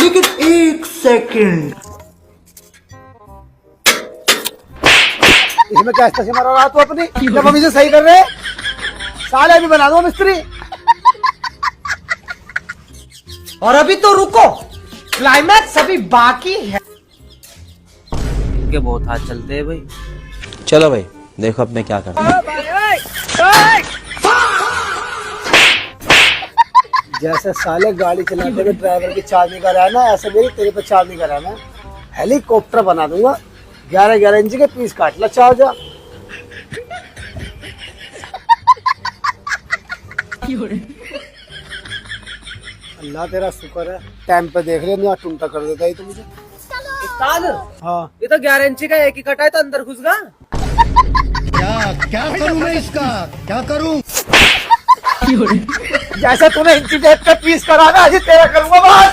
लेकिन एक सेकंड, इसमें क्या स्टेशन मरा रहा तू अपनी, जब हम इसे सही कर रहे हैं। साले अभी बना दो मिस्त्री। और अभी तो रुको, क्लाइमैक्स अभी बाकी है। इनके बहुत हाथ चलते हैं भाई। चलो भाई देखो अब मैं क्या कर रहा हूँ। जैसे साले गाड़ी चलाते हुए ड्राइवर की चार्ज करा है ना, ऐसे मेरी तेरे पे चार्ज नहीं कराना। हेलीकॉप्टर बना दूंगा, 11-11 इंच के पीस काट ला चार्ज। अल्लाह तेरा शुक्र है, टाइम पे देख रहे नहीं टूटा कर देता ही तो मुझे। उस्ताद, हाँ ये तो 11 इंची का एक ही कटा है तो अंदर घुस गया। क्या करूं मैं इसका, क्या करूं? जैसे तूने इंची टेप का पीस करा ना, आज तेरा करूंगा बस।